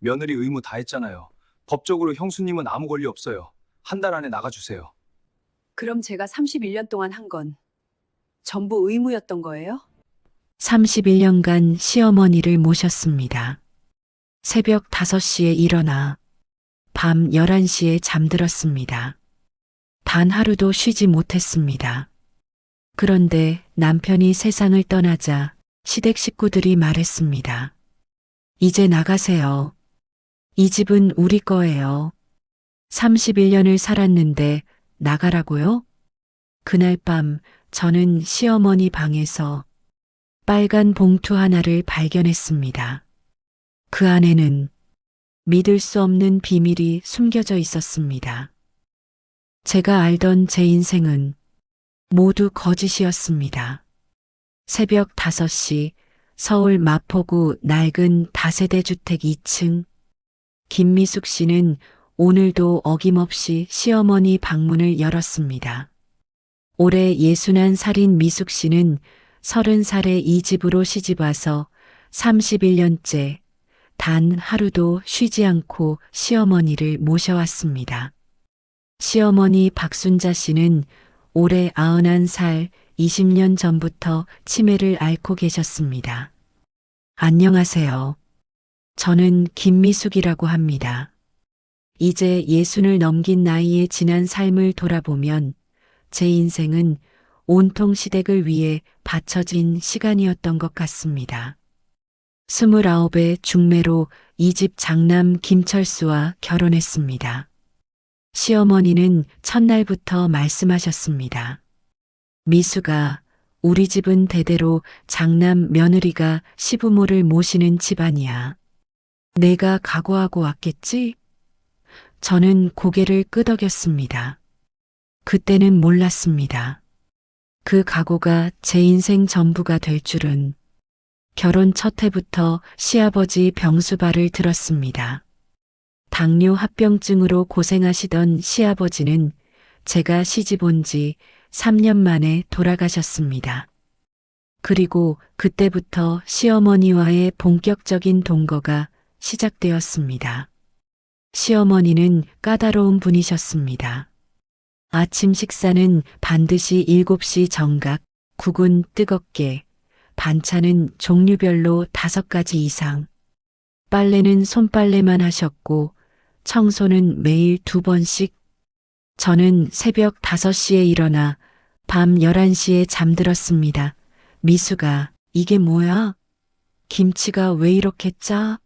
며느리 의무 다 했잖아요. 법적으로 형수님은 아무 권리 없어요. 한 달 안에 나가주세요. 그럼 제가 31년 동안 한 건 전부 의무였던 거예요? 31년간 시어머니를 모셨습니다. 새벽 5시에 일어나 밤 11시에 잠들었습니다. 단 하루도 쉬지 못했습니다. 그런데 남편이 세상을 떠나자 시댁 식구들이 말했습니다. 이제 나가세요. 이 집은 우리 거예요. 31년을 살았는데 나가라고요? 그날 밤 저는 시어머니 방에서 빨간 봉투 하나를 발견했습니다. 그 안에는 믿을 수 없는 비밀이 숨겨져 있었습니다. 제가 알던 제 인생은 모두 거짓이었습니다. 새벽 5시 서울 마포구 낡은 다세대 주택 2층. 김미숙 씨는 오늘도 어김없이 시어머니 방문을 열었습니다. 올해 61살인 미숙 씨는 30살에 이 집으로 시집와서 31년째 단 하루도 쉬지 않고 시어머니를 모셔왔습니다. 시어머니 박순자 씨는 올해 91살 20년 전부터 치매를 앓고 계셨습니다. 안녕하세요. 저는 김미숙이라고 합니다. 이제 60을 넘긴 나이에 지난 삶을 돌아보면 제 인생은 온통 시댁을 위해 바쳐진 시간이었던 것 같습니다. 29의 중매로 이 집 장남 김철수와 결혼했습니다. 시어머니는 첫날부터 말씀하셨습니다. 미수가 우리 집은 대대로 장남 며느리가 시부모를 모시는 집안이야. 내가 각오하고 왔겠지? 저는 고개를 끄덕였습니다. 그때는 몰랐습니다. 그 각오가 제 인생 전부가 될 줄은. 결혼 첫 해부터 시아버지 병수발을 들었습니다. 당뇨 합병증으로 고생하시던 시아버지는 제가 시집 온 지 3년 만에 돌아가셨습니다. 그리고 그때부터 시어머니와의 본격적인 동거가 시작되었습니다. 시어머니는 까다로운 분이셨습니다. 아침 식사는 반드시 7시 정각, 국은 뜨겁게, 반찬은 종류별로 5가지 이상. 빨래는 손빨래만 하셨고 청소는 매일 2번씩. 저는 새벽 5시에 일어나 밤 11시에 잠들었습니다. 미수가 이게 뭐야? 김치가 왜 이렇게 짜?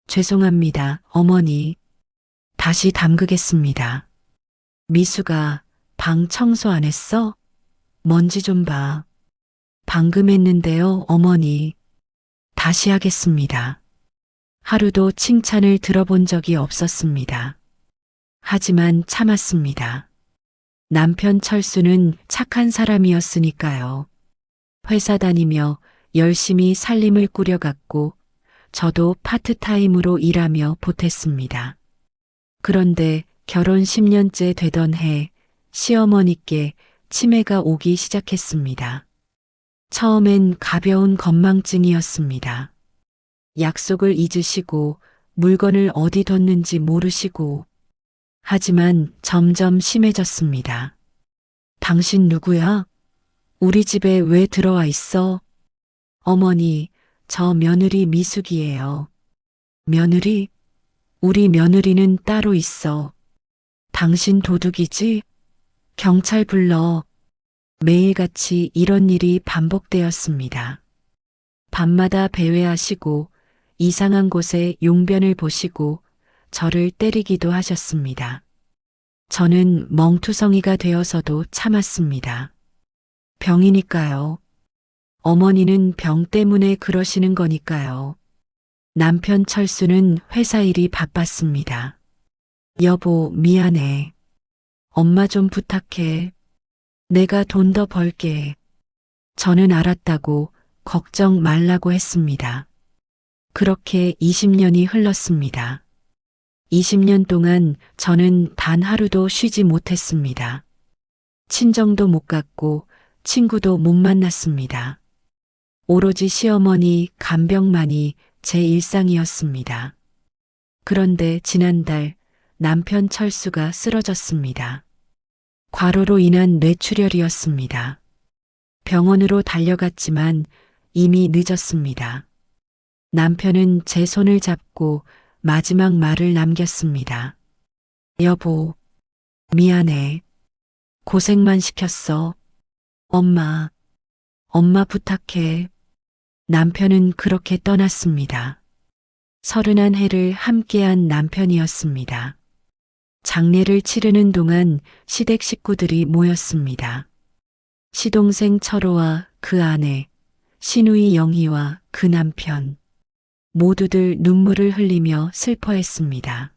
죄송합니다, 어머니. 다시 담그겠습니다. 미수가 방 청소 안 했어? 먼지 좀 봐. 방금 했는데요, 어머니. 다시 하겠습니다. 하루도 칭찬을 들어본 적이 없었습니다. 하지만 참았습니다. 남편 철수는 착한 사람이었으니까요. 회사 다니며 열심히 살림을 꾸려갔고 저도 파트타임으로 일하며 보탰습니다. 그런데 결혼 10년째 되던 해 시어머니께 치매가 오기 시작했습니다. 처음엔 가벼운 건망증이었습니다. 약속을 잊으시고 물건을 어디 뒀는지 모르시고. 하지만 점점 심해졌습니다. 당신 누구야? 우리 집에 왜 들어와 있어? 어머니, 저 며느리 미숙이에요. 며느리? 우리 며느리는 따로 있어. 당신 도둑이지? 경찰 불러. 매일같이 이런 일이 반복되었습니다. 밤마다 배회하시고 이상한 곳에 용변을 보시고 저를 때리기도 하셨습니다. 저는 멍투성이가 되어서도 참았습니다. 병이니까요. 어머니는 병 때문에 그러시는 거니까요. 남편 철수는 회사 일이 바빴습니다. 여보, 미안해. 엄마 좀 부탁해. 내가 돈 더 벌게. 저는 알았다고 걱정 말라고 했습니다. 그렇게 20년이 흘렀습니다. 20년 동안 저는 단 하루도 쉬지 못했습니다. 친정도 못 갔고 친구도 못 만났습니다. 오로지 시어머니 간병만이 제 일상이었습니다. 그런데 지난달 남편 철수가 쓰러졌습니다. 과로로 인한 뇌출혈이었습니다. 병원으로 달려갔지만 이미 늦었습니다. 남편은 제 손을 잡고 마지막 말을 남겼습니다. 여보, 미안해. 고생만 시켰어. 엄마 부탁해. 남편은 그렇게 떠났습니다. 31해를 함께한 남편이었습니다. 장례를 치르는 동안 시댁 식구들이 모였습니다. 시동생 철호와 그 아내, 시누이 영희와 그 남편, 모두들 눈물을 흘리며 슬퍼했습니다.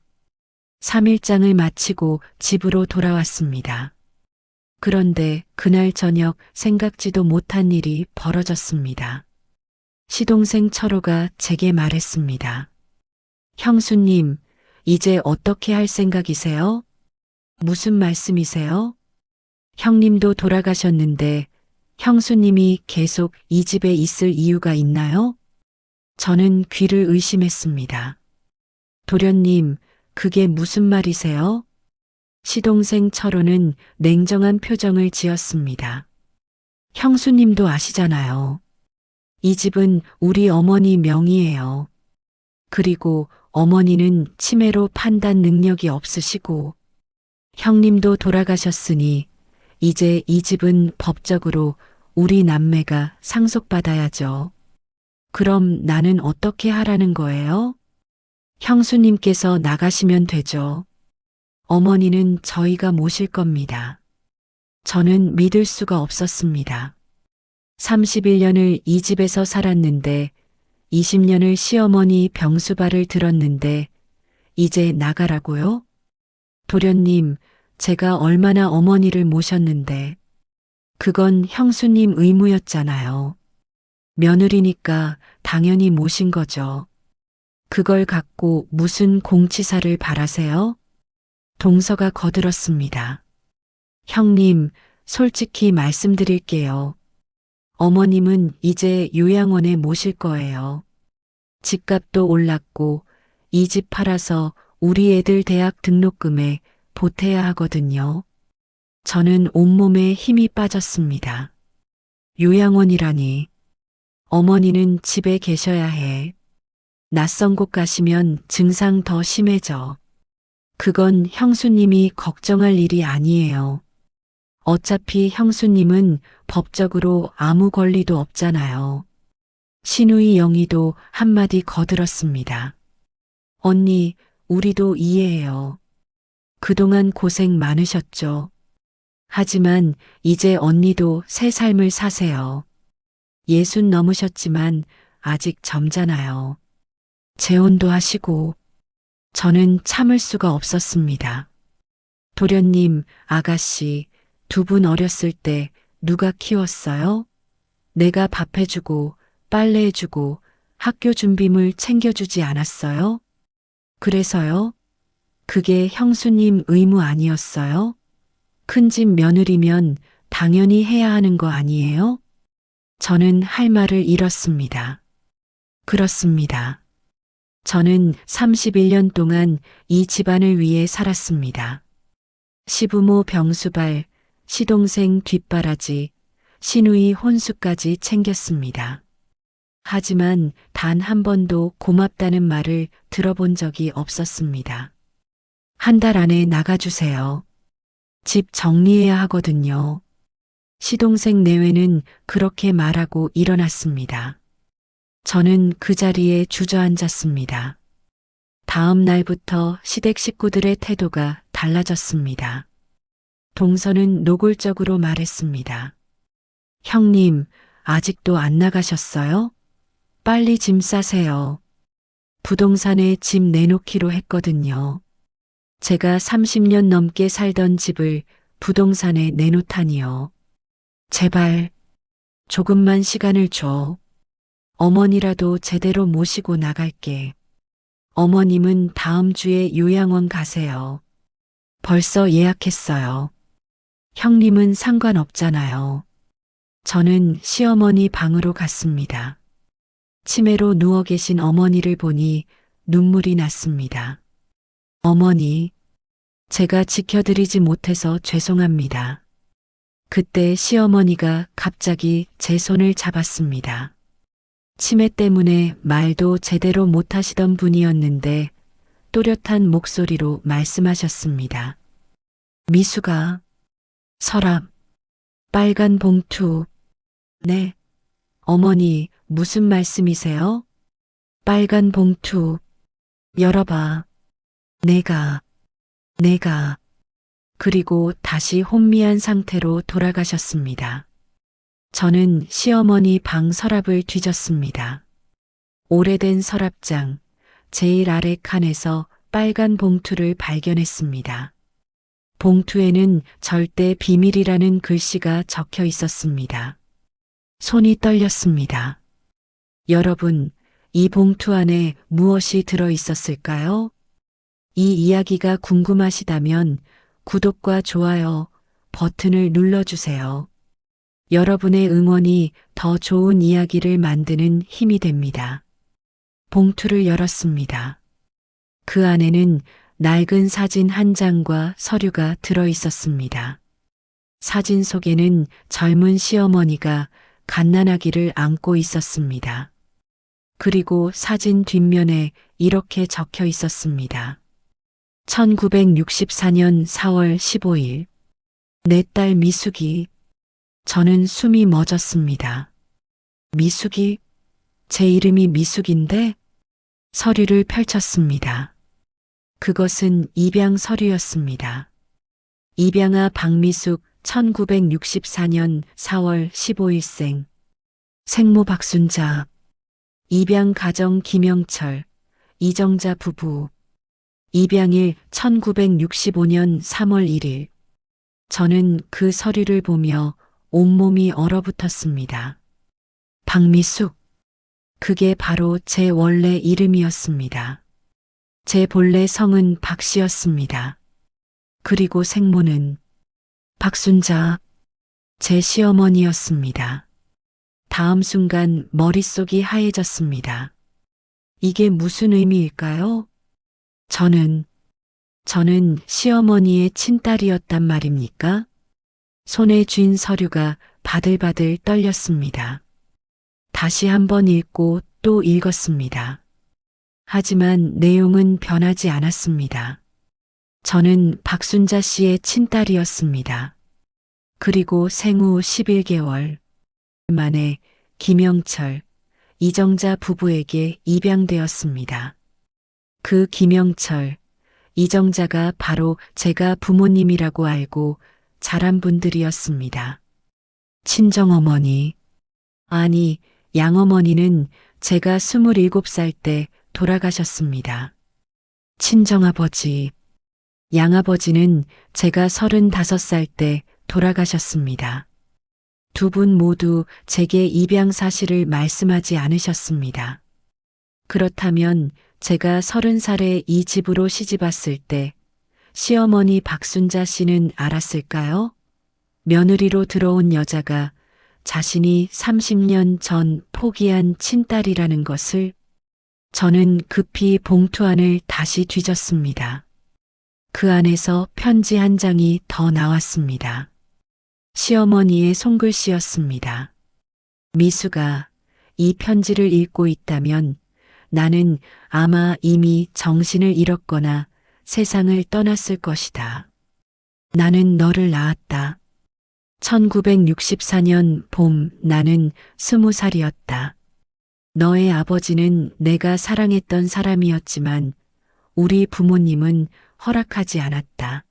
3일장을 마치고 집으로 돌아왔습니다. 그런데 그날 저녁 생각지도 못한 일이 벌어졌습니다. 시동생 철호가 제게 말했습니다. 형수님, 이제 어떻게 할 생각이세요? 무슨 말씀이세요? 형님도 돌아가셨는데 형수님이 계속 이 집에 있을 이유가 있나요? 저는 귀를 의심했습니다. 도련님, 그게 무슨 말이세요? 시동생 철호는 냉정한 표정을 지었습니다. 형수님도 아시잖아요. 이 집은 우리 어머니 명의예요. 그리고 어머니는 치매로 판단 능력이 없으시고 형님도 돌아가셨으니 이제 이 집은 법적으로 우리 남매가 상속받아야죠. 그럼 나는 어떻게 하라는 거예요? 형수님께서 나가시면 되죠. 어머니는 저희가 모실 겁니다. 저는 믿을 수가 없었습니다. 31년을 이 집에서 살았는데 20년을 시어머니 병수발을 들었는데 이제 나가라고요? 도련님, 제가 얼마나 어머니를 모셨는데 그건 형수님 의무였잖아요. 며느리니까 당연히 모신 거죠. 그걸 갖고 무슨 공치사를 바라세요? 동서가 거들었습니다. 형님, 솔직히 말씀드릴게요. 어머님은 이제 요양원에 모실 거예요. 집값도 올랐고 이 집 팔아서 우리 애들 대학 등록금에 보태야 하거든요. 저는 온몸에 힘이 빠졌습니다. 요양원이라니. 어머니는 집에 계셔야 해. 낯선 곳 가시면 증상 더 심해져. 그건 형수님이 걱정할 일이 아니에요. 어차피 형수님은 법적으로 아무 권리도 없잖아요. 시누이 영희도 한마디 거들었습니다. 언니, 우리도 이해해요. 그동안 고생 많으셨죠. 하지만 이제 언니도 새 삶을 사세요. 60 넘으셨지만 아직 젊잖아요. 재혼도 하시고. 저는 참을 수가 없었습니다. 도련님, 아가씨, 두 분 어렸을 때 누가 키웠어요? 내가 밥 해주고 빨래해주고 학교 준비물 챙겨주지 않았어요? 그래서요? 그게 형수님 의무 아니었어요? 큰 집 며느리면 당연히 해야 하는 거 아니에요? 저는 할 말을 잃었습니다. 그렇습니다. 저는 31년 동안 이 집안을 위해 살았습니다. 시부모 병수발, 시동생 뒷바라지, 시누이 혼수까지 챙겼습니다. 하지만 단 한 번도 고맙다는 말을 들어본 적이 없었습니다. 한 달 안에 나가주세요. 집 정리해야 하거든요. 시동생 내외는 그렇게 말하고 일어났습니다. 저는 그 자리에 주저앉았습니다. 다음 날부터 시댁 식구들의 태도가 달라졌습니다. 동서는 노골적으로 말했습니다. 형님, 아직도 안 나가셨어요? 빨리 짐 싸세요. 부동산에 집 내놓기로 했거든요. 제가 30년 넘게 살던 집을 부동산에 내놓다니요. 제발, 조금만 시간을 줘. 어머니라도 제대로 모시고 나갈게. 어머님은 다음 주에 요양원 가세요. 벌써 예약했어요. 형님은 상관없잖아요. 저는 시어머니 방으로 갔습니다. 치매로 누워 계신 어머니를 보니 눈물이 났습니다. 어머니, 제가 지켜드리지 못해서 죄송합니다. 그때 시어머니가 갑자기 제 손을 잡았습니다. 치매 때문에 말도 제대로 못하시던 분이었는데 또렷한 목소리로 말씀하셨습니다. 미수가, 서랍, 빨간 봉투. 네. 어머니, 무슨 말씀이세요? 빨간 봉투. 열어봐. 내가. 그리고 다시 혼미한 상태로 돌아가셨습니다. 저는 시어머니 방 서랍을 뒤졌습니다. 오래된 서랍장, 제일 아래 칸에서 빨간 봉투를 발견했습니다. 봉투에는 절대 비밀이라는 글씨가 적혀 있었습니다. 손이 떨렸습니다. 여러분, 이 봉투 안에 무엇이 들어 있었을까요? 이 이야기가 궁금하시다면 구독과 좋아요 버튼을 눌러주세요. 여러분의 응원이 더 좋은 이야기를 만드는 힘이 됩니다. 봉투를 열었습니다. 그 안에는 낡은 사진 한 장과 서류가 들어 있었습니다. 사진 속에는 젊은 시어머니가 갓난아기를 안고 있었습니다. 그리고 사진 뒷면에 이렇게 적혀 있었습니다. 1964년 4월 15일. 내 딸 미숙이. 저는 숨이 멎었습니다. 미숙이? 제 이름이 미숙인데? 서류를 펼쳤습니다. 그것은 입양 서류였습니다. 입양아 박미숙 1964년 4월 15일생. 생모 박순자. 입양 가정 김영철, 이정자 부부. 입양일 1965년 3월 1일. 저는 그 서류를 보며 온몸이 얼어붙었습니다. 박미숙. 그게 바로 제 원래 이름이었습니다. 제 본래 성은 박씨였습니다. 그리고 생모는 박순자, 제 시어머니였습니다. 다음 순간 머릿속이 하얘졌습니다. 이게 무슨 의미일까요? 저는 시어머니의 친딸이었단 말입니까? 손에 쥔 서류가 바들바들 떨렸습니다. 다시 한번 읽고 또 읽었습니다. 하지만 내용은 변하지 않았습니다. 저는 박순자 씨의 친딸이었습니다. 그리고 생후 11개월 만에 김영철, 이정자 부부에게 입양되었습니다. 그 김영철, 이정자가 바로 제가 부모님이라고 알고 자란 분들이었습니다. 친정어머니, 아니 양어머니는 제가 27살 때 돌아가셨습니다. 친정아버지, 양아버지는 제가 35살 때 돌아가셨습니다. 두 분 모두 제게 입양 사실을 말씀하지 않으셨습니다. 그렇다면 제가 30살에 이 집으로 시집왔을 때 시어머니 박순자 씨는 알았을까요? 며느리로 들어온 여자가 자신이 30년 전 포기한 친딸이라는 것을. 저는 급히 봉투 안을 다시 뒤졌습니다. 그 안에서 편지 한 장이 더 나왔습니다. 시어머니의 손글씨였습니다. 미수가 이 편지를 읽고 있다면 나는 아마 이미 정신을 잃었거나 세상을 떠났을 것이다. 나는 너를 낳았다. 1964년 봄 나는 20살이었다. 너의 아버지는 내가 사랑했던 사람이었지만 우리 부모님은 허락하지 않았다.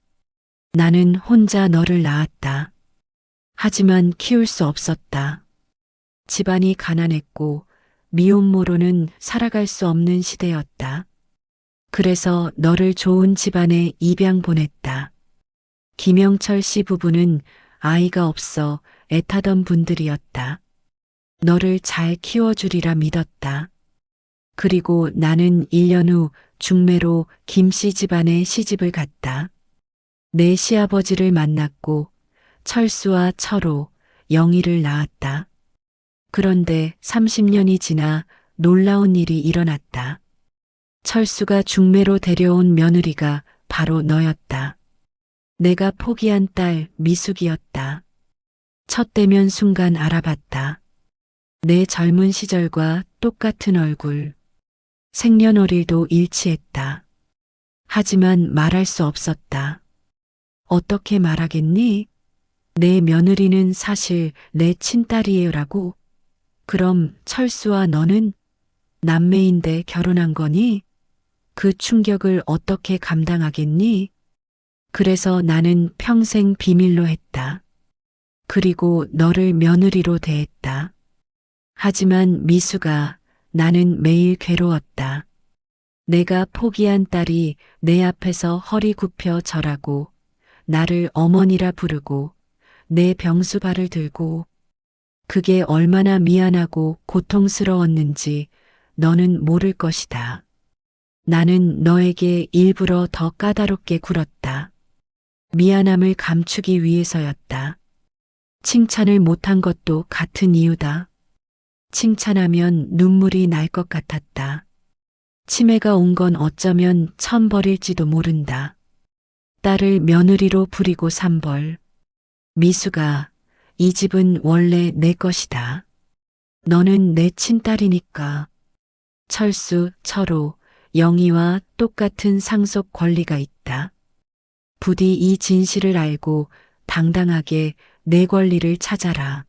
나는 혼자 너를 낳았다. 하지만 키울 수 없었다. 집안이 가난했고 미혼모로는 살아갈 수 없는 시대였다. 그래서 너를 좋은 집안에 입양 보냈다. 김영철 씨 부부는 아이가 없어 애타던 분들이었다. 너를 잘 키워주리라 믿었다. 그리고 나는 1년 후 중매로 김 씨 집안에 시집을 갔다. 내 시아버지를 만났고 철수와 철호, 영희를 낳았다. 그런데 30년이 지나 놀라운 일이 일어났다. 철수가 중매로 데려온 며느리가 바로 너였다. 내가 포기한 딸 미숙이었다. 첫 대면 순간 알아봤다. 내 젊은 시절과 똑같은 얼굴. 생년월일도 일치했다. 하지만 말할 수 없었다. 어떻게 말하겠니? 내 며느리는 사실 내 친딸이에요라고. 그럼 철수와 너는 남매인데 결혼한 거니? 그 충격을 어떻게 감당하겠니? 그래서 나는 평생 비밀로 했다. 그리고 너를 며느리로 대했다. 하지만 미수가 나는 매일 괴로웠다. 내가 포기한 딸이 내 앞에서 허리 굽혀 절하고 나를 어머니라 부르고 내 병수발을 들고 그게 얼마나 미안하고 고통스러웠는지 너는 모를 것이다. 나는 너에게 일부러 더 까다롭게 굴었다. 미안함을 감추기 위해서였다. 칭찬을 못한 것도 같은 이유다. 칭찬하면 눈물이 날 것 같았다. 치매가 온 건 어쩌면 천벌일지도 모른다. 딸을 며느리로 부리고 산벌. 미수가 이 집은 원래 내 것이다. 너는 내 친딸이니까. 철수, 철호, 영희와 똑같은 상속 권리가 있다. 부디 이 진실을 알고 당당하게 내 권리를 찾아라.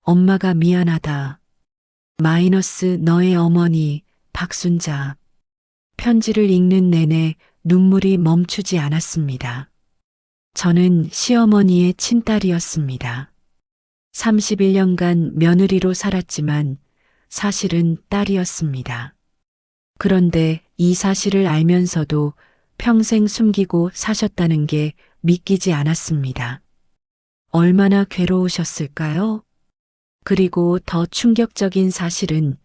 엄마가 미안하다. 마이너스 너의 어머니 박순자. 편지를 읽는 내내 눈물이 멈추지 않았습니다. 저는 시어머니의 친딸이었습니다. 31년간 며느리로 살았지만 사실은 딸이었습니다. 그런데 이 사실을 알면서도 평생 숨기고 사셨다는 게 믿기지 않았습니다. 얼마나 괴로우셨을까요? 그리고 더 충격적인 사실은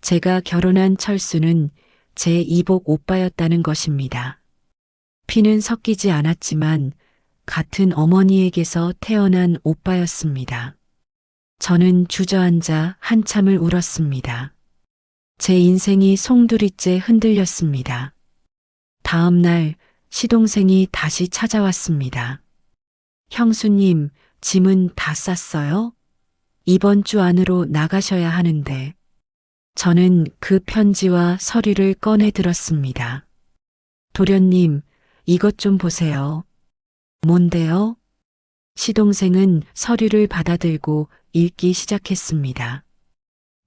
제가 결혼한 철수는 제 이복 오빠였다는 것입니다. 피는 섞이지 않았지만 같은 어머니에게서 태어난 오빠였습니다. 저는 주저앉아 한참을 울었습니다. 제 인생이 송두리째 흔들렸습니다. 다음 날 시동생이 다시 찾아왔습니다. 형수님, 짐은 다 쌌어요? 이번 주 안으로 나가셔야 하는데. 저는 그 편지와 서류를 꺼내 들었습니다. 도련님, 이것 좀 보세요. 뭔데요? 시동생은 서류를 받아들고 읽기 시작했습니다.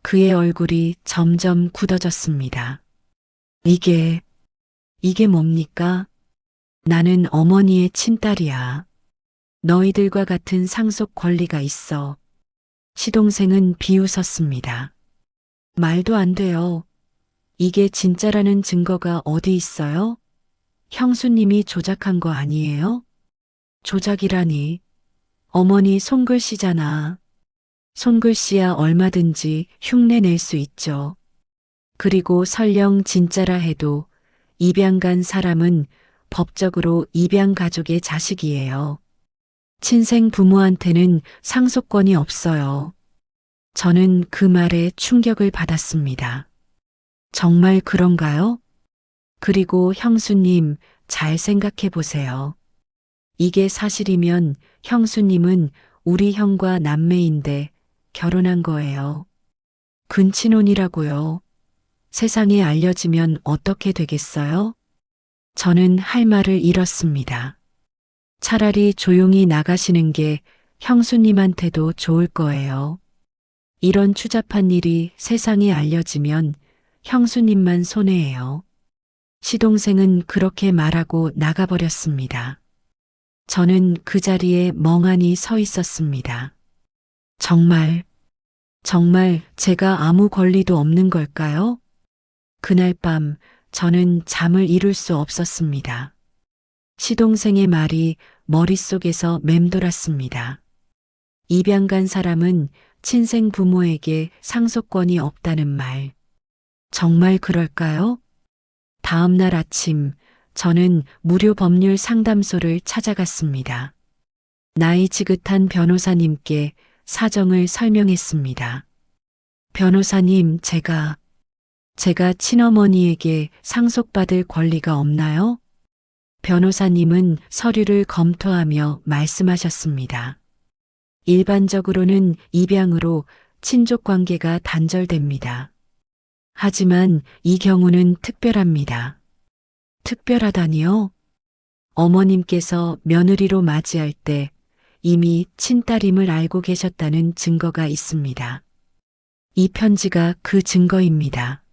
그의 얼굴이 점점 굳어졌습니다. 이게 뭡니까? 나는 어머니의 친딸이야. 너희들과 같은 상속 권리가 있어. 시동생은 비웃었습니다. 말도 안 돼요. 이게 진짜라는 증거가 어디 있어요? 형수님이 조작한 거 아니에요? 조작이라니. 어머니 손글씨잖아. 손글씨야 얼마든지 흉내 낼 수 있죠. 그리고 설령 진짜라 해도 입양 간 사람은 법적으로 입양 가족의 자식이에요. 친생 부모한테는 상속권이 없어요. 저는 그 말에 충격을 받았습니다. 정말 그런가요? 그리고 형수님, 잘 생각해 보세요. 이게 사실이면 형수님은 우리 형과 남매인데 결혼한 거예요. 근친혼이라고요. 세상에 알려지면 어떻게 되겠어요? 저는 할 말을 잃었습니다. 차라리 조용히 나가시는 게 형수님한테도 좋을 거예요. 이런 추잡한 일이 세상에 알려지면 형수님만 손해예요. 시동생은 그렇게 말하고 나가버렸습니다. 저는 그 자리에 멍하니 서 있었습니다. 정말 제가 아무 권리도 없는 걸까요? 그날 밤 저는 잠을 이룰 수 없었습니다. 시동생의 말이 머릿속에서 맴돌았습니다. 입양 간 사람은 친생 부모에게 상속권이 없다는 말. 정말 그럴까요? 다음 날 아침 저는 무료 법률 상담소를 찾아갔습니다. 나이 지긋한 변호사님께 사정을 설명했습니다. 변호사님, 제가 제가 친어머니에게 상속받을 권리가 없나요? 변호사님은 서류를 검토하며 말씀하셨습니다. 일반적으로는 입양으로 친족 관계가 단절됩니다. 하지만 이 경우는 특별합니다. 특별하다니요? 어머님께서 며느리로 맞이할 때 이미 친딸임을 알고 계셨다는 증거가 있습니다. 이 편지가 그 증거입니다.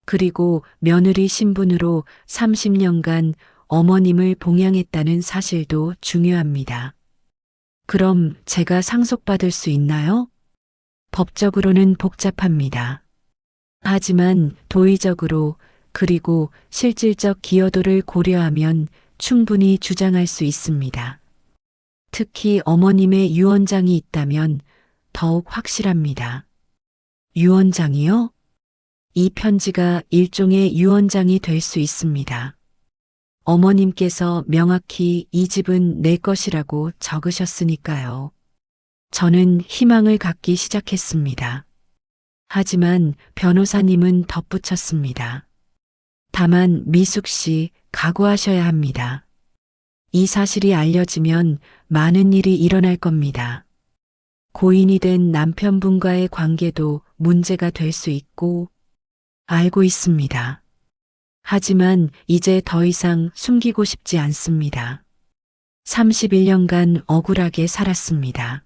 그리고 며느리 신분으로 30년간 어머님을 봉양했다는 사실도 중요합니다. 그럼 제가 상속받을 수 있나요? 법적으로는 복잡합니다. 하지만 도의적으로 그리고 실질적 기여도를 고려하면 충분히 주장할 수 있습니다. 특히 어머님의 유언장이 있다면 더욱 확실합니다. 유언장이요? 이 편지가 일종의 유언장이 될 수 있습니다. 어머님께서 명확히 이 집은 내 것이라고 적으셨으니까요. 저는 희망을 갖기 시작했습니다. 하지만 변호사님은 덧붙였습니다. 다만 미숙 씨 각오하셔야 합니다. 이 사실이 알려지면 많은 일이 일어날 겁니다. 고인이 된 남편분과의 관계도 문제가 될 수 있고 알고 있습니다. 하지만 이제 더 이상 숨기고 싶지 않습니다. 31년간 억울하게 살았습니다.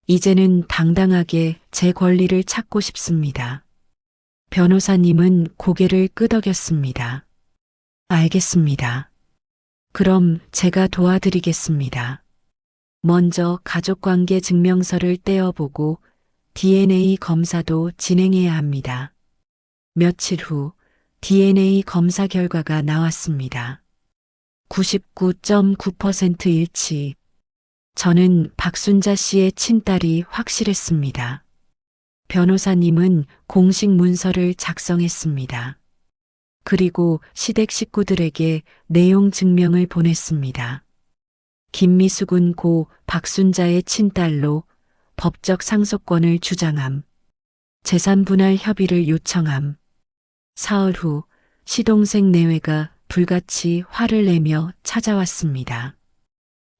이제는 당당하게 제 권리를 찾고 싶습니다. 변호사님은 고개를 끄덕였습니다. 알겠습니다. 그럼 제가 도와드리겠습니다. 먼저 가족관계 증명서를 떼어보고 DNA 검사도 진행해야 합니다. 며칠 후 DNA 검사 결과가 나왔습니다. 99.9% 일치. 저는 박순자 씨의 친딸이 확실했습니다. 변호사님은 공식 문서를 작성했습니다. 그리고 시댁 식구들에게 내용 증명을 보냈습니다. 김미숙은 고 박순자의 친딸로 법적 상속권을 주장함. 재산 분할 협의를 요청함. 사흘 후 시동생 내외가 불같이 화를 내며 찾아왔습니다.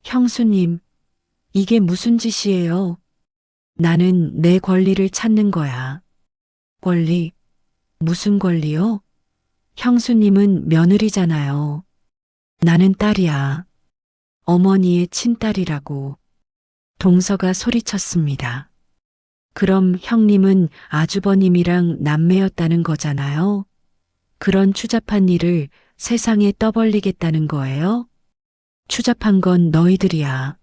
형수님, 이게 무슨 짓이에요? 나는 내 권리를 찾는 거야. 권리? 무슨 권리요? 형수님은 며느리잖아요. 나는 딸이야. 어머니의 친딸이라고. 동서가 소리쳤습니다. 그럼 형님은 아주버님이랑 남매였다는 거잖아요. 그런 추잡한 일을 세상에 떠벌리겠다는 거예요? 추잡한 건 너희들이야.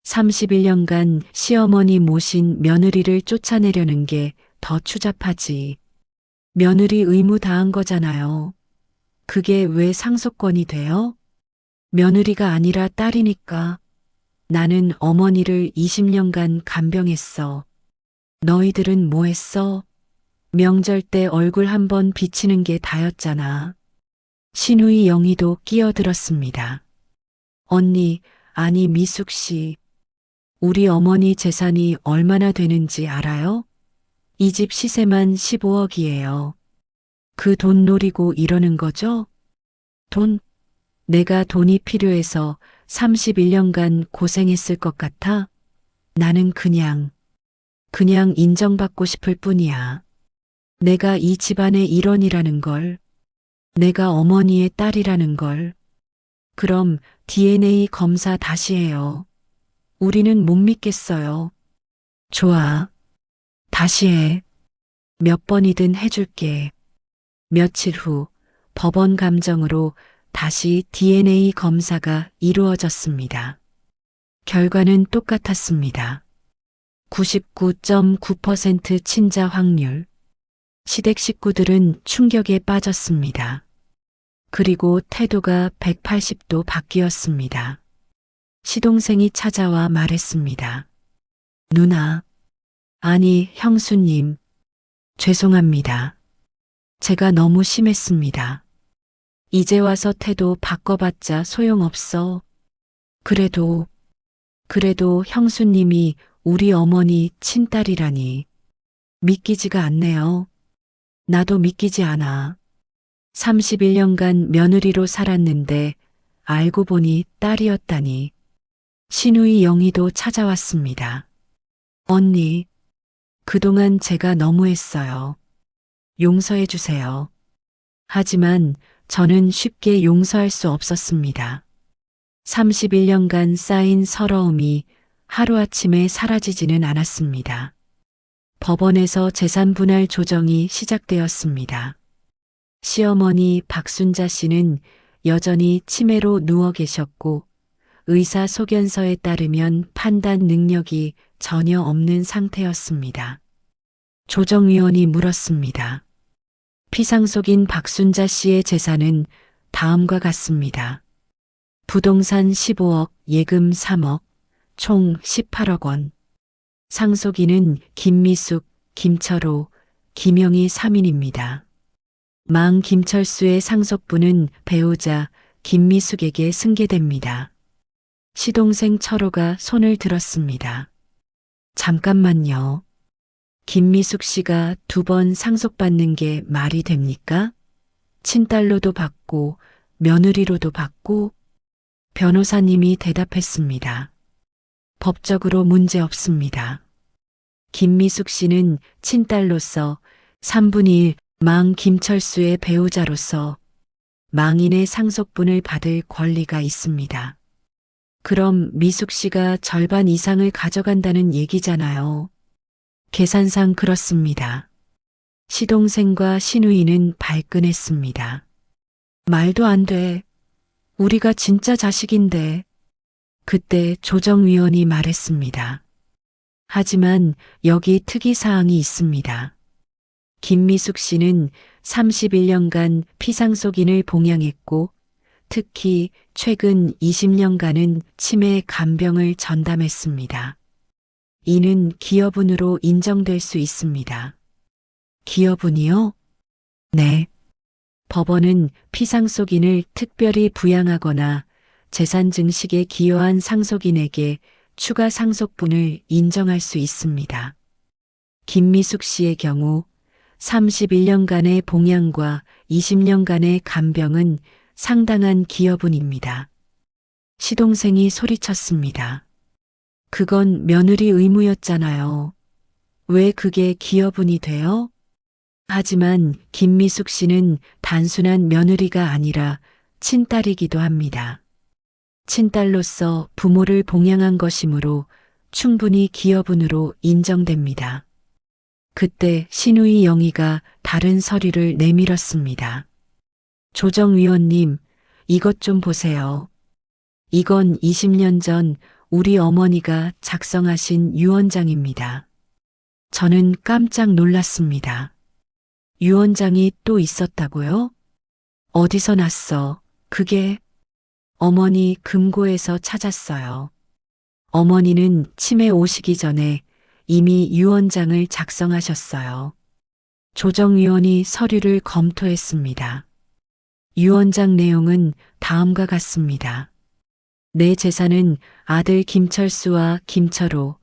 31년간 시어머니 모신 며느리를 쫓아내려는 게 더 추잡하지. 며느리 의무 다한 거잖아요. 그게 왜 상속권이 돼요? 며느리가 아니라 딸이니까. 나는 어머니를 20년간 간병했어. 너희들은 뭐 했어? 명절 때 얼굴 한번 비치는 게 다였잖아. 신우이 영희도 끼어들었습니다. 언니, 아니 미숙 씨. 우리 어머니 재산이 얼마나 되는지 알아요? 이 집 시세만 15억이에요. 그 돈 노리고 이러는 거죠? 돈? 내가 돈이 필요해서 31년간 고생했을 것 같아? 나는 그냥 인정받고 싶을 뿐이야. 내가 이 집안의 일원이라는 걸, 내가 어머니의 딸이라는 걸. 그럼 DNA 검사 다시 해요. 우리는 못 믿겠어요. 좋아. 다시 해. 몇 번이든 해줄게. 며칠 후 법원 감정으로 다시 DNA 검사가 이루어졌습니다. 결과는 똑같았습니다. 99.9% 친자 확률. 시댁 식구들은 충격에 빠졌습니다. 그리고 태도가 180도 바뀌었습니다. 시동생이 찾아와 말했습니다. 누나, 아니 형수님, 죄송합니다. 제가 너무 심했습니다. 이제 와서 태도 바꿔봤자 소용없어. 그래도 형수님이 우리 어머니 친딸이라니 믿기지가 않네요. 나도 믿기지 않아. 31년간 며느리로 살았는데 알고 보니 딸이었다니. 신우이 영희도 찾아왔습니다. 언니, 그동안 제가 너무했어요. 용서해 주세요. 하지만 저는 쉽게 용서할 수 없었습니다. 31년간 쌓인 서러움이 하루아침에 사라지지는 않았습니다. 법원에서 재산 분할 조정이 시작되었습니다. 시어머니 박순자 씨는 여전히 치매로 누워 계셨고 의사 소견서에 따르면 판단 능력이 전혀 없는 상태였습니다. 조정위원이 물었습니다. 피상속인 박순자 씨의 재산은 다음과 같습니다. 부동산 15억, 예금 3억, 총 18억 원. 상속인은 김미숙, 김철호, 김영희 3인입니다. 망 김철수의 상속분은 배우자 김미숙에게 승계됩니다. 시동생 철호가 손을 들었습니다. 잠깐만요. 김미숙 씨가 2번 상속받는 게 말이 됩니까? 친딸로도 받고 며느리로도 받고. 변호사님이 대답했습니다. 법적으로 문제 없습니다. 김미숙 씨는 친딸로서 3분의 1 망 김철수의 배우자로서 망인의 상속분을 받을 권리가 있습니다. 그럼 미숙 씨가 절반 이상을 가져간다는 얘기잖아요. 계산상 그렇습니다. 시동생과 시누이는 발끈했습니다. 말도 안 돼. 우리가 진짜 자식인데. 그때 조정위원이 말했습니다. 하지만 여기 특이사항이 있습니다. 김미숙 씨는 31년간 피상속인을 봉양했고 특히 최근 20년간은 치매 간병을 전담했습니다. 이는 기여분으로 인정될 수 있습니다. 기여분이요? 네. 법원은 피상속인을 특별히 부양하거나 재산 증식에 기여한 상속인에게 추가 상속분을 인정할 수 있습니다. 김미숙 씨의 경우 31년간의 봉양과 20년간의 간병은 상당한 기여분입니다. 시동생이 소리쳤습니다. 그건 며느리 의무였잖아요. 왜 그게 기여분이 돼요? 하지만 김미숙 씨는 단순한 며느리가 아니라 친딸이기도 합니다. 친딸로서 부모를 봉양한 것이므로 충분히 기여분으로 인정됩니다. 그때 시누이 영희가 다른 서류를 내밀었습니다. 조정위원님, 이것 좀 보세요. 이건 20년 전 우리 어머니가 작성하신 유언장입니다. 저는 깜짝 놀랐습니다. 유언장이 또 있었다고요? 어디서 났어? 그게 어머니 금고에서 찾았어요. 어머니는 치매 오시기 전에 이미 유언장을 작성하셨어요. 조정위원이 서류를 검토했습니다. 유언장 내용은 다음과 같습니다. 내 재산은 아들 김철수와 김철호,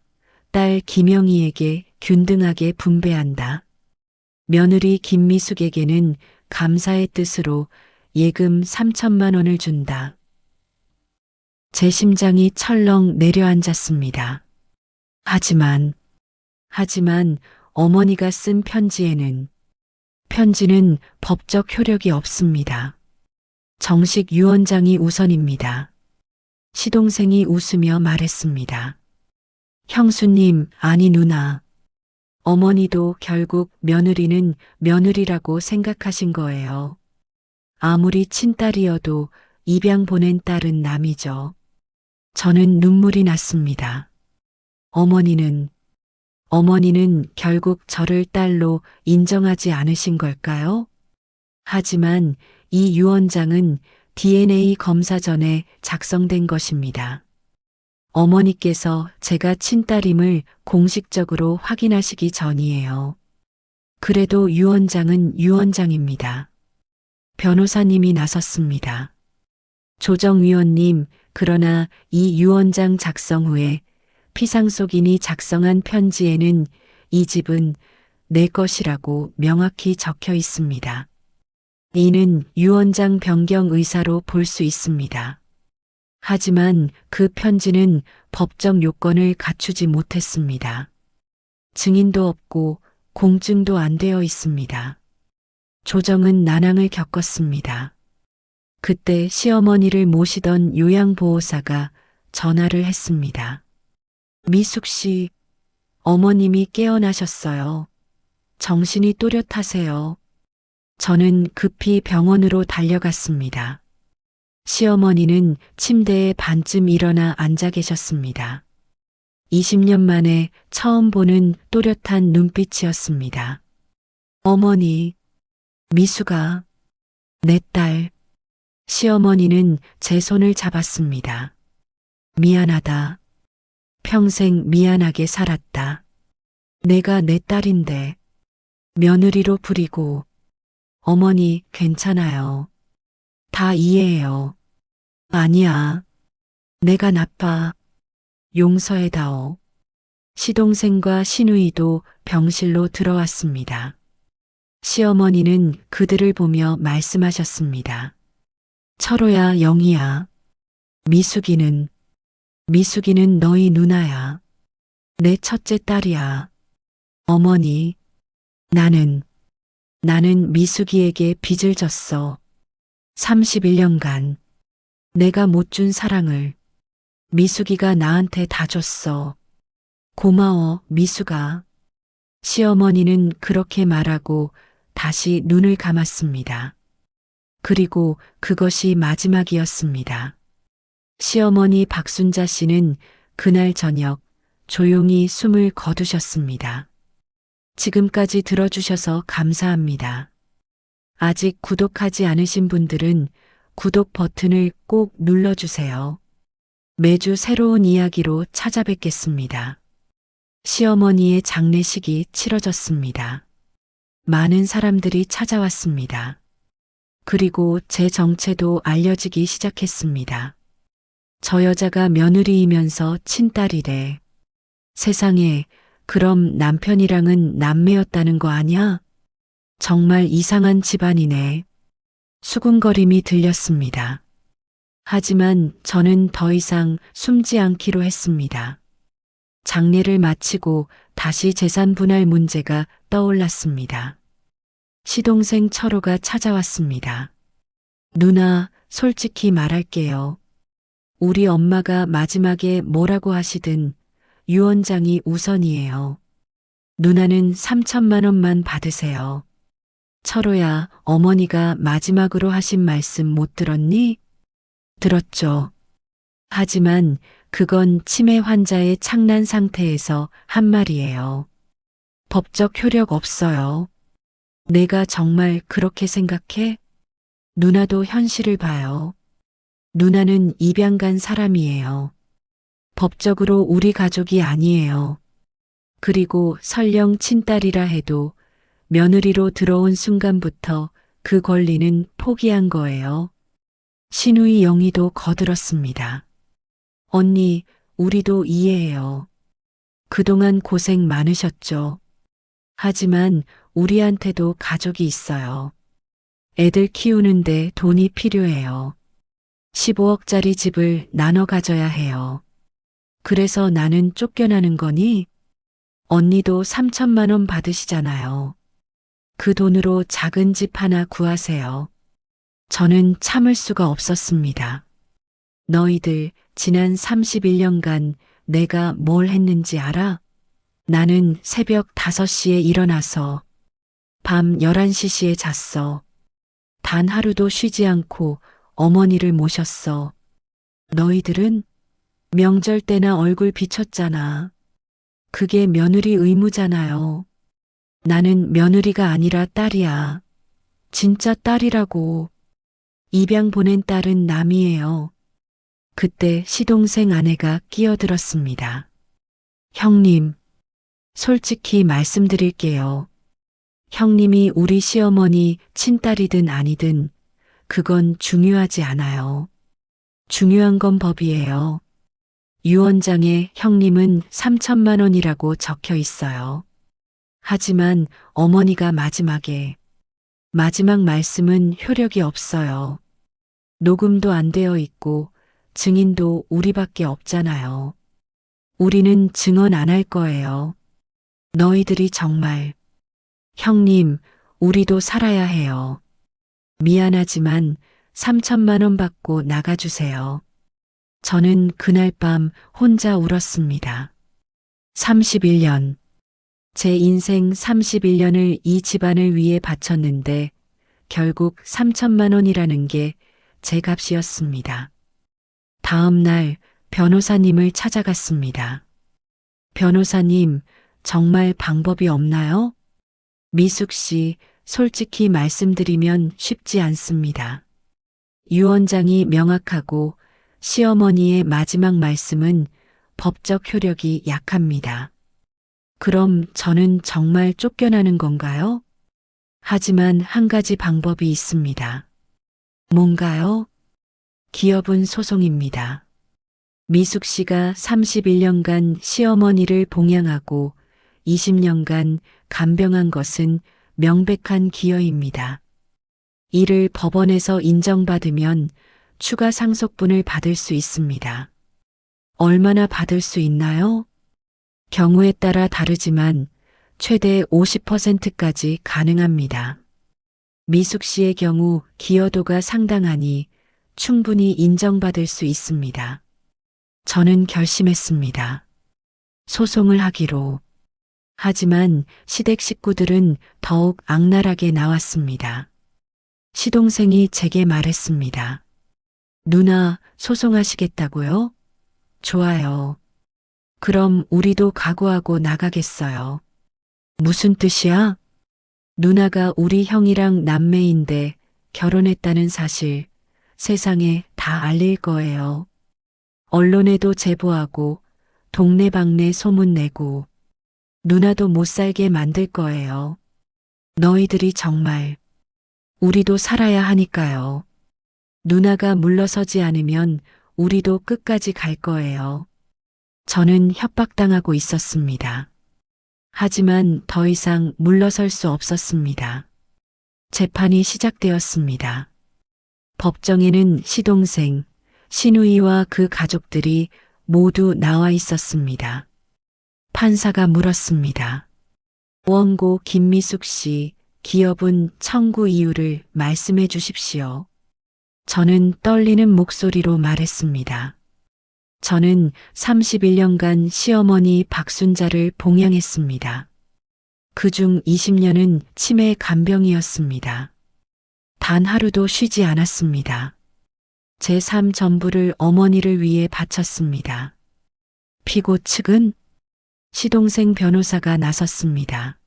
딸 김영희에게 균등하게 분배한다. 며느리 김미숙에게는 감사의 뜻으로 예금 3천만 원을 준다. 제 심장이 철렁 내려앉았습니다. 하지만 어머니가 쓴 편지는 법적 효력이 없습니다. 정식 유언장이 우선입니다. 시동생이 웃으며 말했습니다. 형수님, 아니 누나. 어머니도 결국 며느리는 며느리라고 생각하신 거예요. 아무리 친딸이어도 입양 보낸 딸은 남이죠. 저는 눈물이 났습니다. 어머니는 결국 저를 딸로 인정하지 않으신 걸까요? 하지만 이 유언장은 DNA 검사 전에 작성된 것입니다. 어머니께서 제가 친딸임을 공식적으로 확인하시기 전이에요. 그래도 유언장은 유언장입니다. 변호사님이 나섰습니다. 조정위원님, 그러나 이 유언장 작성 후에 피상속인이 작성한 편지에는 이 집은 내 것이라고 명확히 적혀 있습니다. 이는 유언장 변경 의사로 볼 수 있습니다. 하지만 그 편지는 법적 요건을 갖추지 못했습니다. 증인도 없고 공증도 안 되어 있습니다. 조정은 난항을 겪었습니다. 그때 시어머니를 모시던 요양보호사가 전화를 했습니다. 미숙 씨, 어머님이 깨어나셨어요. 정신이 또렷하세요. 저는 급히 병원으로 달려갔습니다. 시어머니는 침대에 반쯤 일어나 앉아 계셨습니다. 20년 만에 처음 보는 또렷한 눈빛이었습니다. 어머니, 미수가, 내 딸. 시어머니는 제 손을 잡았습니다. 미안하다. 평생 미안하게 살았다. 내가 내 딸인데 며느리로 부리고. 어머니, 괜찮아요. 다 이해해요. 아니야. 내가 나빠. 용서해다오. 시동생과 시누이도 병실로 들어왔습니다. 시어머니는 그들을 보며 말씀하셨습니다. 철호야, 영희야. 미숙이는 너희 누나야. 내 첫째 딸이야. 어머니, 나는 미숙이에게 빚을 졌어. 31년간 내가 못 준 사랑을 미숙이가 나한테 다 줬어. 고마워, 미숙아. 시어머니는 그렇게 말하고 다시 눈을 감았습니다. 그리고 그것이 마지막이었습니다. 시어머니 박순자 씨는 그날 저녁 조용히 숨을 거두셨습니다. 지금까지 들어주셔서 감사합니다. 아직 구독하지 않으신 분들은 구독 버튼을 꼭 눌러주세요. 매주 새로운 이야기로 찾아뵙겠습니다. 시어머니의 장례식이 치러졌습니다. 많은 사람들이 찾아왔습니다. 그리고 제 정체도 알려지기 시작했습니다. 저 여자가 며느리이면서 친딸이래. 세상에, 그럼 남편이랑은 남매였다는 거 아냐? 정말 이상한 집안이네. 수군거림이 들렸습니다. 하지만 저는 더 이상 숨지 않기로 했습니다. 장례를 마치고 다시 재산 분할 문제가 떠올랐습니다. 시동생 철호가 찾아왔습니다. 누나, 솔직히 말할게요. 우리 엄마가 마지막에 뭐라고 하시든 유언장이 우선이에요. 누나는 3천만 원만 받으세요. 철호야, 어머니가 마지막으로 하신 말씀 못 들었니? 들었죠. 하지만 그건 치매 환자의 창난 상태에서 한 말이에요. 법적 효력 없어요. 내가 정말 그렇게 생각해? 누나도 현실을 봐요. 누나는 입양 간 사람이에요. 법적으로 우리 가족이 아니에요. 그리고 설령 친딸이라 해도 며느리로 들어온 순간부터 그 권리는 포기한 거예요. 시누이 영희도 거들었습니다. 언니, 우리도 이해해요. 그동안 고생 많으셨죠. 하지만 우리한테도 가족이 있어요. 애들 키우는데 돈이 필요해요. 15억짜리 집을 나눠 가져야 해요. 그래서 나는 쫓겨나는 거니? 언니도 3천만 원 받으시잖아요. 그 돈으로 작은 집 하나 구하세요. 저는 참을 수가 없었습니다. 너희들 지난 31년간 내가 뭘 했는지 알아? 나는 새벽 5시에 일어나서 밤 11시에 잤어. 단 하루도 쉬지 않고 어머니를 모셨어. 너희들은 명절 때나 얼굴 비쳤잖아. 그게 며느리 의무잖아요. 나는 며느리가 아니라 딸이야. 진짜 딸이라고. 입양 보낸 딸은 남이에요. 그때 시동생 아내가 끼어들었습니다. 형님, 솔직히 말씀드릴게요. 형님이 우리 시어머니 친딸이든 아니든 그건 중요하지 않아요. 중요한 건 법이에요. 유언장에 형님은 3천만 원이라고 적혀 있어요. 하지만 어머니가 마지막 말씀은 효력이 없어요. 녹음도 안 되어 있고 증인도 우리밖에 없잖아요. 우리는 증언 안 할 거예요. 너희들이 정말. 형님, 우리도 살아야 해요. 미안하지만 3천만 원 받고 나가주세요. 저는 그날 밤 혼자 울었습니다. 31년. 제 인생 31년을 이 집안을 위해 바쳤는데 결국 3천만 원이라는 게 제 값이었습니다. 다음 날 변호사님을 찾아갔습니다. 변호사님, 정말 방법이 없나요? 미숙 씨, 솔직히 말씀드리면 쉽지 않습니다. 유언장이 명확하고 시어머니의 마지막 말씀은 법적 효력이 약합니다. 그럼 저는 정말 쫓겨나는 건가요? 하지만 한 가지 방법이 있습니다. 뭔가요? 기업은 소송입니다. 미숙 씨가 31년간 시어머니를 봉양하고 20년간 간병한 것은 명백한 기여입니다. 이를 법원에서 인정받으면 추가 상속분을 받을 수 있습니다. 얼마나 받을 수 있나요? 경우에 따라 다르지만 최대 50%까지 가능합니다. 미숙 씨의 경우 기여도가 상당하니 충분히 인정받을 수 있습니다. 저는 결심했습니다. 소송을 하기로. 하지만 시댁 식구들은 더욱 악랄하게 나왔습니다. 시동생이 제게 말했습니다. 누나, 소송하시겠다고요? 좋아요. 그럼 우리도 각오하고 나가겠어요. 무슨 뜻이야? 누나가 우리 형이랑 남매인데 결혼했다는 사실 세상에 다 알릴 거예요. 언론에도 제보하고 동네방네 소문내고 누나도 못 살게 만들 거예요. 너희들이 정말. 우리도 살아야 하니까요. 누나가 물러서지 않으면 우리도 끝까지 갈 거예요. 저는 협박당하고 있었습니다. 하지만 더 이상 물러설 수 없었습니다. 재판이 시작되었습니다. 법정에는 시동생, 시누이와 그 가족들이 모두 나와 있었습니다. 판사가 물었습니다. 원고 김미숙 씨, 기업은 청구 이유를 말씀해 주십시오. 저는 떨리는 목소리로 말했습니다. 저는 31년간 시어머니 박순자를 봉양했습니다. 그중 20년은 치매 간병이었습니다. 단 하루도 쉬지 않았습니다. 제 삶 전부를 어머니를 위해 바쳤습니다. 피고 측은 시동생 변호사가 나섰습니다.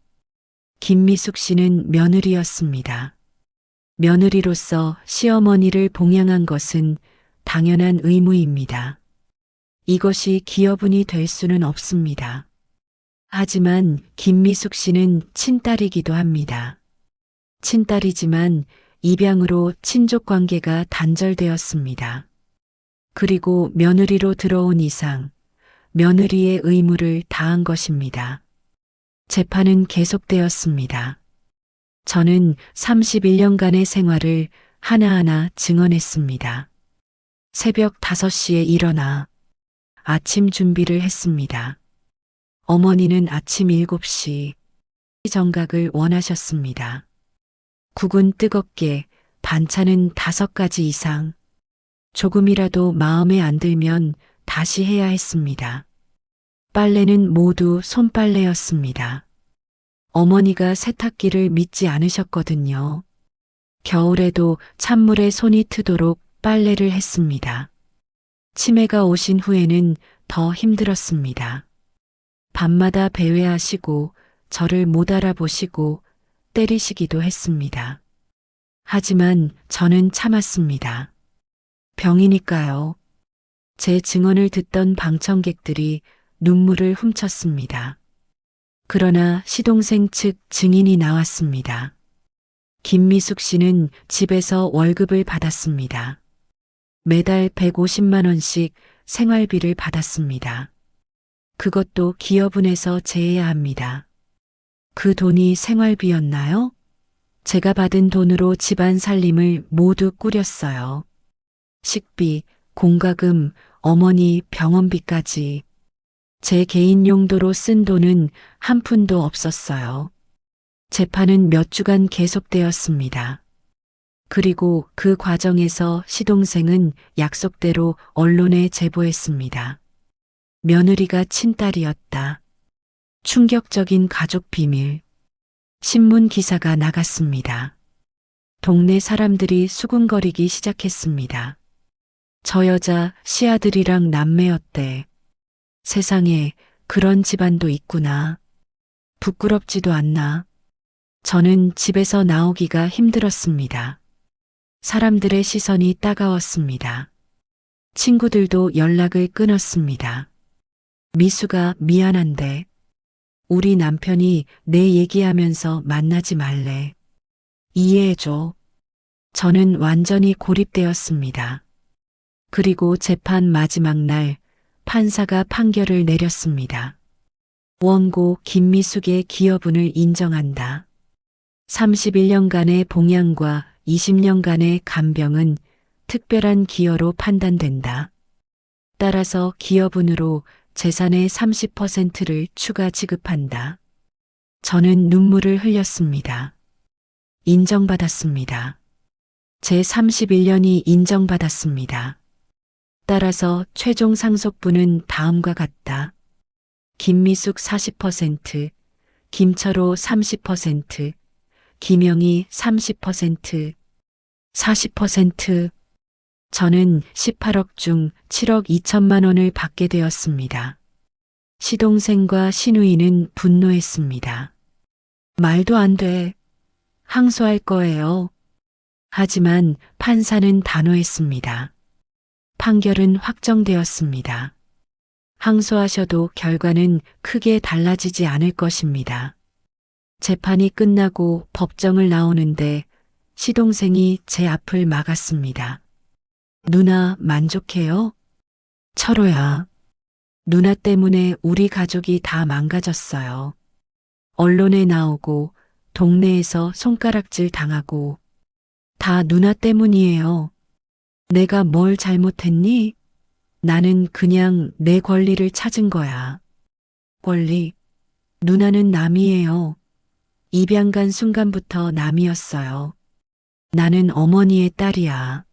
김미숙 씨는 며느리였습니다. 며느리로서 시어머니를 봉양한 것은 당연한 의무입니다. 이것이 기여분이 될 수는 없습니다. 하지만 김미숙 씨는 친딸이기도 합니다. 친딸이지만 입양으로 친족 관계가 단절되었습니다. 그리고 며느리로 들어온 이상 며느리의 의무를 다한 것입니다. 재판은 계속되었습니다. 저는 31년간의 생활을 하나하나 증언했습니다. 새벽 5시에 일어나 아침 준비를 했습니다. 어머니는 아침 7시 정각을 원하셨습니다. 국은 뜨겁게, 반찬은 5가지 이상. 조금이라도 마음에 안 들면 다시 해야 했습니다. 빨래는 모두 손빨래였습니다. 어머니가 세탁기를 믿지 않으셨거든요. 겨울에도 찬물에 손이 트도록 빨래를 했습니다. 치매가 오신 후에는 더 힘들었습니다. 밤마다 배회하시고 저를 못 알아보시고 때리시기도 했습니다. 하지만 저는 참았습니다. 병이니까요. 제 증언을 듣던 방청객들이 눈물을 훔쳤습니다. 그러나 시동생 측 증인이 나왔습니다. 김미숙 씨는 집에서 월급을 받았습니다. 매달 150만 원씩 생활비를 받았습니다. 그것도 기여분에서 제해야 합니다. 그 돈이 생활비였나요? 제가 받은 돈으로 집안 살림을 모두 꾸렸어요. 식비, 공과금, 어머니 병원비까지. 제 개인 용도로 쓴 돈은 한 푼도 없었어요. 재판은 몇 주간 계속되었습니다. 그리고 그 과정에서 시동생은 약속대로 언론에 제보했습니다. 며느리가 친딸이었다. 충격적인 가족 비밀. 신문 기사가 나갔습니다. 동네 사람들이 수군거리기 시작했습니다. 저 여자 시아들이랑 남매였대. 세상에 그런 집안도 있구나. 부끄럽지도 않나. 저는 집에서 나오기가 힘들었습니다. 사람들의 시선이 따가웠습니다. 친구들도 연락을 끊었습니다. 미수가 미안한데 우리 남편이 내 얘기하면서 만나지 말래. 이해해줘. 저는 완전히 고립되었습니다. 그리고 재판 마지막 날 판사가 판결을 내렸습니다. 원고 김미숙의 기여분을 인정한다. 31년간의 봉양과 20년간의 간병은 특별한 기여로 판단된다. 따라서 기여분으로 재산의 30%를 추가 지급한다. 저는 눈물을 흘렸습니다. 인정받았습니다. 제 31년이 인정받았습니다. 따라서 최종 상속분은 다음과 같다. 김미숙 40%, 김철호 30%, 김영희 30%, 40%. 저는 18억 중 7억 2천만 원을 받게 되었습니다. 시동생과 시누이는 분노했습니다. 말도 안 돼. 항소할 거예요. 하지만 판사는 단호했습니다. 판결은 확정되었습니다. 항소하셔도 결과는 크게 달라지지 않을 것입니다. 재판이 끝나고 법정을 나오는데 시동생이 제 앞을 막았습니다. 누나 만족해요? 철호야. 누나 때문에 우리 가족이 다 망가졌어요. 언론에 나오고 동네에서 손가락질 당하고 다 누나 때문이에요. 내가 뭘 잘못했니? 나는 그냥 내 권리를 찾은 거야. 권리? 누나는 남이에요. 입양 간 순간부터 남이었어요. 나는 어머니의 딸이야.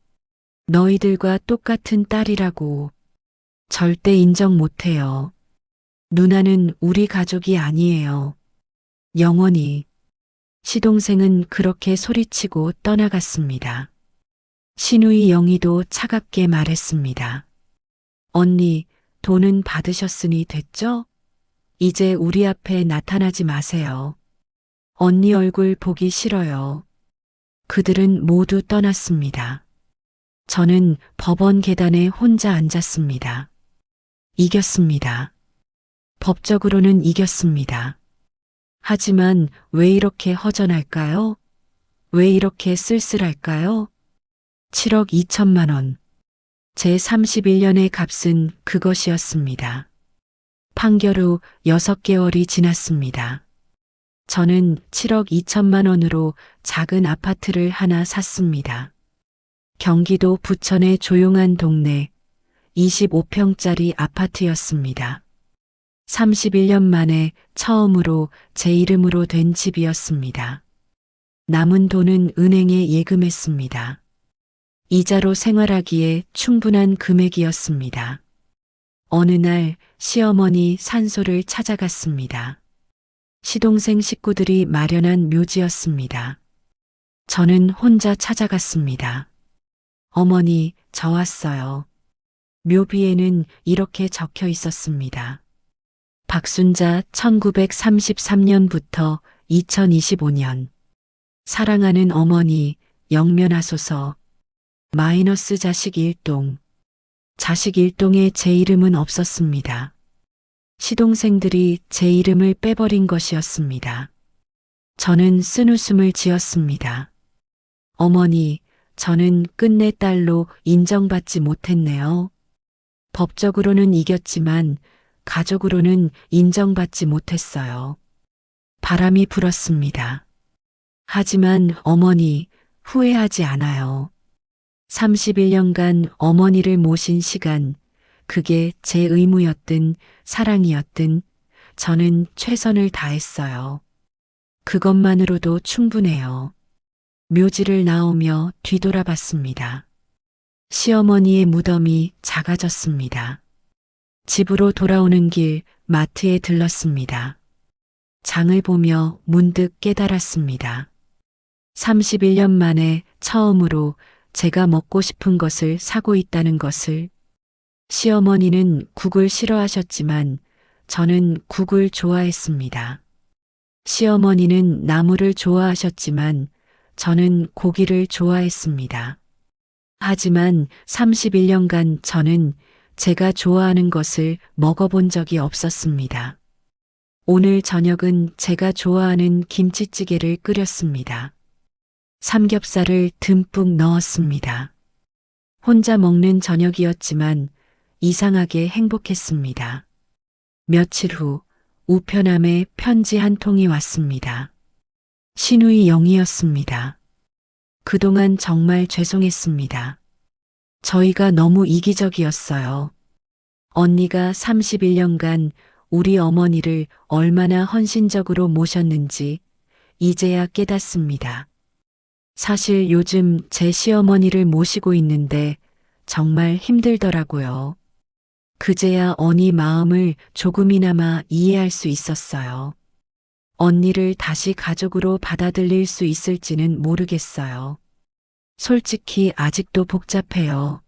너희들과 똑같은 딸이라고. 절대 인정 못해요. 누나는 우리 가족이 아니에요. 영원히. 시동생은 그렇게 소리치고 떠나갔습니다. 시누이 영희도 차갑게 말했습니다. 언니, 돈은 받으셨으니 됐죠? 이제 우리 앞에 나타나지 마세요. 언니 얼굴 보기 싫어요. 그들은 모두 떠났습니다. 저는 법원 계단에 혼자 앉았습니다. 이겼습니다. 법적으로는 이겼습니다. 하지만 왜 이렇게 허전할까요? 왜 이렇게 쓸쓸할까요? 7억 2천만 원. 제 31년의 값은 그것이었습니다. 판결 후 6개월이 지났습니다. 저는 7억 2천만 원으로 작은 아파트를 하나 샀습니다. 경기도 부천의 조용한 동네 25평짜리 아파트였습니다. 31년 만에 처음으로 제 이름으로 된 집이었습니다. 남은 돈은 은행에 예금했습니다. 이자로 생활하기에 충분한 금액이었습니다. 어느 날 시어머니 산소를 찾아갔습니다. 시동생 식구들이 마련한 묘지였습니다. 저는 혼자 찾아갔습니다. 어머니, 저 왔어요. 묘비에는 이렇게 적혀 있었습니다. 박순자 1933년부터 2025년. 사랑하는 어머니, 영면하소서. 마이너스 자식 일동. 자식 일동에 제 이름은 없었습니다. 시동생들이 제 이름을 빼버린 것이었습니다. 저는 쓴웃음을 지었습니다. 어머니, 저는 끝내 딸로 인정받지 못했네요. 법적으로는 이겼지만 가족으로는 인정받지 못했어요. 바람이 불었습니다. 하지만 어머니 후회하지 않아요. 31년간 어머니를 모신 시간, 그게 제 의무였든 사랑이었든 저는 최선을 다했어요. 그것만으로도 충분해요. 묘지를 나오며 뒤돌아봤습니다. 시어머니의 무덤이 작아졌습니다. 집으로 돌아오는 길 마트에 들렀습니다. 장을 보며 문득 깨달았습니다. 31년 만에 처음으로 제가 먹고 싶은 것을 사고 있다는 것을. 시어머니는 국을 싫어하셨지만 저는 국을 좋아했습니다. 시어머니는 나물을 좋아하셨지만 저는 고기를 좋아했습니다. 하지만 31년간 저는 제가 좋아하는 것을 먹어본 적이 없었습니다. 오늘 저녁은 제가 좋아하는 김치찌개를 끓였습니다. 삼겹살을 듬뿍 넣었습니다. 혼자 먹는 저녁이었지만 이상하게 행복했습니다. 며칠 후 우편함에 편지 한 통이 왔습니다. 신우이 영이었습니다. 그동안 정말 죄송했습니다. 저희가 너무 이기적이었어요. 언니가 31년간 우리 어머니를 얼마나 헌신적으로 모셨는지 이제야 깨닫습니다. 사실 요즘 제 시어머니를 모시고 있는데 정말 힘들더라고요. 그제야 언니 마음을 조금이나마 이해할 수 있었어요. 언니를 다시 가족으로 받아들일 수 있을지는 모르겠어요. 솔직히 아직도 복잡해요.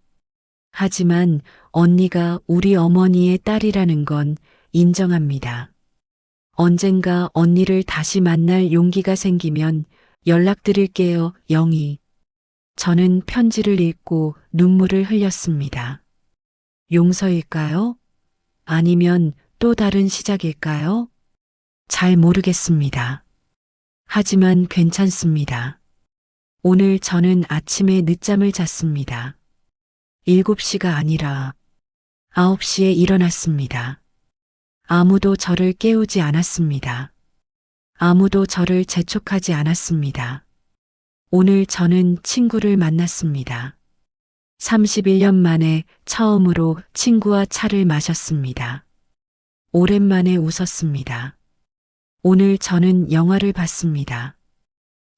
하지만 언니가 우리 어머니의 딸이라는 건 인정합니다. 언젠가 언니를 다시 만날 용기가 생기면 연락드릴게요, 영희. 저는 편지를 읽고 눈물을 흘렸습니다. 용서일까요? 아니면 또 다른 시작일까요? 잘 모르겠습니다. 하지만 괜찮습니다. 오늘 저는 아침에 늦잠을 잤습니다. 7시가 아니라 9시에 일어났습니다. 아무도 저를 깨우지 않았습니다. 아무도 저를 재촉하지 않았습니다. 오늘 저는 친구를 만났습니다. 31년 만에 처음으로 친구와 차를 마셨습니다. 오랜만에 웃었습니다. 오늘 저는 영화를 봤습니다.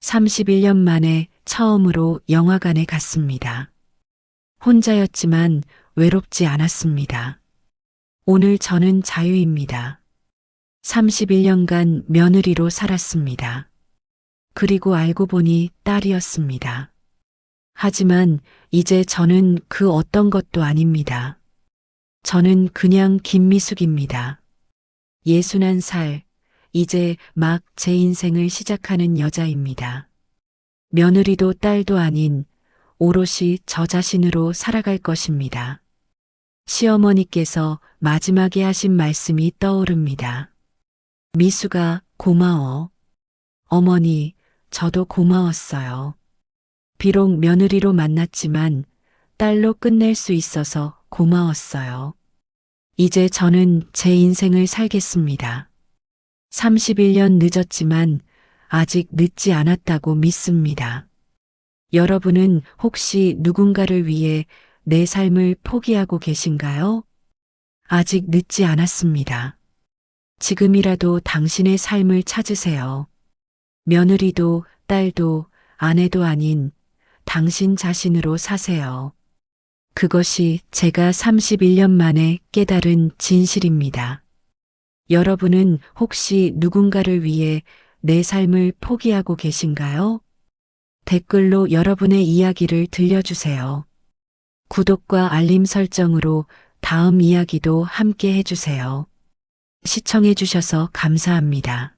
31년 만에 처음으로 영화관에 갔습니다. 혼자였지만 외롭지 않았습니다. 오늘 저는 자유입니다. 31년간 며느리로 살았습니다. 그리고 알고 보니 딸이었습니다. 하지만 이제 저는 그 어떤 것도 아닙니다. 저는 그냥 김미숙입니다. 61살, 이제 막 제 인생을 시작하는 여자입니다. 며느리도 딸도 아닌 오롯이 저 자신으로 살아갈 것입니다. 시어머니께서 마지막에 하신 말씀이 떠오릅니다. 미수가 고마워. 어머니, 저도 고마웠어요. 비록 며느리로 만났지만 딸로 끝낼 수 있어서 고마웠어요. 이제 저는 제 인생을 살겠습니다. 31년 늦었지만 아직 늦지 않았다고 믿습니다. 여러분은 혹시 누군가를 위해 내 삶을 포기하고 계신가요? 아직 늦지 않았습니다. 지금이라도 당신의 삶을 찾으세요. 며느리도 딸도 아내도 아닌 당신 자신으로 사세요. 그것이 제가 31년 만에 깨달은 진실입니다. 여러분은 혹시 누군가를 위해 내 삶을 포기하고 계신가요? 댓글로 여러분의 이야기를 들려주세요. 구독과 알림 설정으로 다음 이야기도 함께 해주세요. 시청해주셔서 감사합니다.